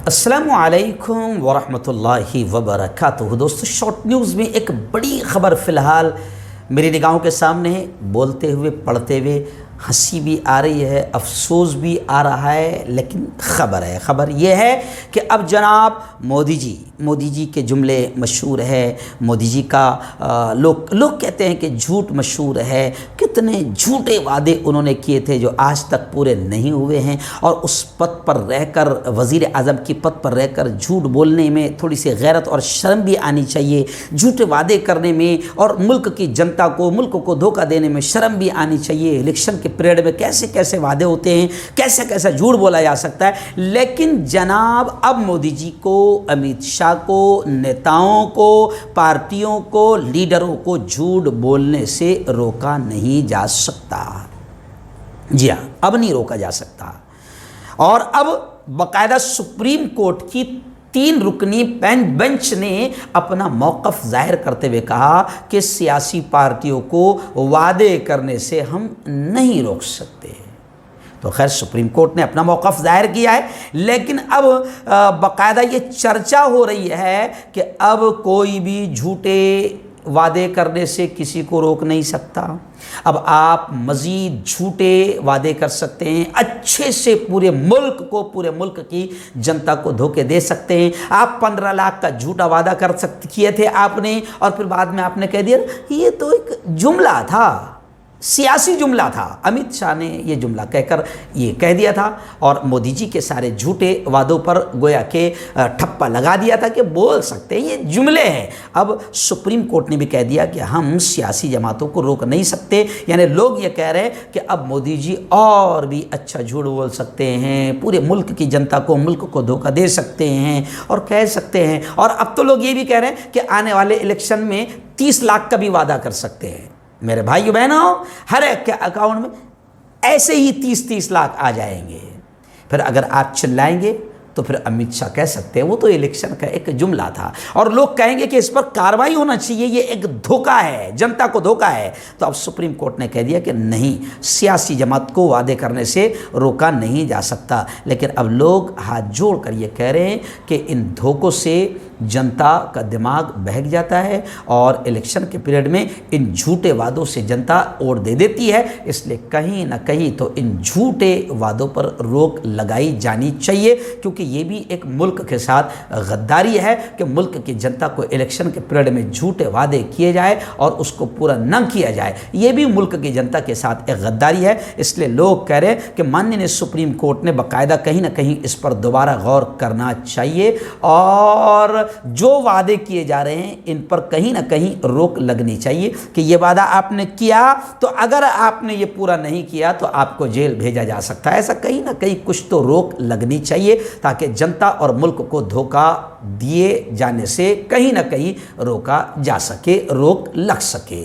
अस्सलामु अलैकुम वरहमतुल्लाहि वबरकातुहू। दोस्तों, शॉर्ट न्यूज़ में एक बड़ी ख़बर फ़िलहाल मेरी निगाहों के सामने है। बोलते हुए पढ़ते हुए हंसी भी आ रही है, अफसोस भी आ रहा है, लेकिन ख़बर यह है कि अब जनाब मोदी जी के जुमले मशहूर है। मोदी जी का लोग कहते हैं कि झूठ मशहूर है। कितने झूठे वादे उन्होंने किए थे जो आज तक पूरे नहीं हुए हैं, और उस पद पर रहकर, वज़ीर आज़म की पद पर रहकर झूठ बोलने में थोड़ी सी गैरत और शर्म भी आनी चाहिए। झूठे वादे करने में और मुल्क की जनता को, मुल्क को धोखा देने में शर्म भी आनी चाहिए। इलेक्शन के पीरियड में कैसे कैसे वादे होते हैं, कैसे कैसे झूठ बोला जा सकता है। लेकिन जनाब अब मोदी जी को, अमित शाह को, नेताओं को, पार्टियों को, लीडरों को झूठ बोलने से रोका नहीं जा सकता। जी हाँ, अब नहीं रोका जा सकता। और अब बाकायदा सुप्रीम कोर्ट की 3 रुकनी बेंच ने अपना मौक़िफ़ ज़ाहिर करते हुए कहा कि सियासी पार्टियों को वादे करने से हम नहीं रोक सकते। तो खैर, सुप्रीम कोर्ट ने अपना मौक़िफ़ ज़ाहिर किया है, लेकिन अब बाकायदा ये चर्चा हो रही है कि अब कोई भी झूठे वादे करने से किसी को रोक नहीं सकता। अब आप मज़ीद झूठे वादे कर सकते हैं, अच्छे से पूरे मुल्क की जनता को धोखे दे सकते हैं। आप 15 लाख का झूठा वादा किए थे आपने, और फिर बाद में आपने कह दिया ये तो एक जुमला था, सियासी जुमला था। अमित शाह ने ये जुमला कहकर ये कह दिया था, और मोदी जी के सारे झूठे वादों पर गोया के ठप्पा लगा दिया था कि बोल सकते हैं ये जुमले हैं। अब सुप्रीम कोर्ट ने भी कह दिया कि हम सियासी जमातों को रोक नहीं सकते। यानी लोग ये कह रहे हैं कि अब मोदी जी और भी अच्छा झूठ बोल सकते हैं, पूरे मुल्क की जनता को, मुल्क को धोखा दे सकते हैं और कह सकते हैं। और अब तो लोग ये भी कह रहे हैं कि आने वाले इलेक्शन में 30 लाख का भी वादा कर सकते हैं। मेरे भाइयों बहनों, हर एक के अकाउंट में ऐसे ही 30-30 लाख आ जाएंगे। फिर अगर आप चिल्लाएंगे तो फिर अमित शाह कह सकते हैं वो तो इलेक्शन का एक जुमला था, और लोग कहेंगे कि इस पर कार्रवाई होना चाहिए, ये एक धोखा है, जनता को धोखा है। तो अब सुप्रीम कोर्ट ने कह दिया कि नहीं, सियासी जमात को वादे करने से रोका नहीं जा सकता। लेकिन अब लोग हाथ जोड़ कर ये कह रहे हैं कि इन धोखों से जनता का दिमाग बहक जाता है, और इलेक्शन के पीरियड में इन झूठे वादों से जनता वोट दे देती है। इसलिए कहीं ना कहीं तो इन झूठे वादों पर रोक लगाई जानी चाहिए, क्योंकि ये भी एक मुल्क के साथ गद्दारी है कि मुल्क की जनता को इलेक्शन के पीरियड में झूठे वादे किए जाए और उसको पूरा न किया जाए। ये भी मुल्क की जनता के साथ एक गद्दारी है। इसलिए लोग कह रहे हैं कि माननीय सुप्रीम कोर्ट ने बाकायदा कहीं ना कहीं इस पर दोबारा गौर करना चाहिए, और जो वादे किए जा रहे हैं इन पर कहीं ना कहीं रोक लगनी चाहिए कि ये वादा आपने किया, तो अगर आपने ये पूरा नहीं किया तो आपको जेल भेजा जा सकता है। ऐसा कहीं ना कहीं कुछ तो रोक लगनी चाहिए, ताकि जनता और मुल्क को धोखा दिए जाने से कहीं ना कहीं रोका जा सके, रोक लग सके।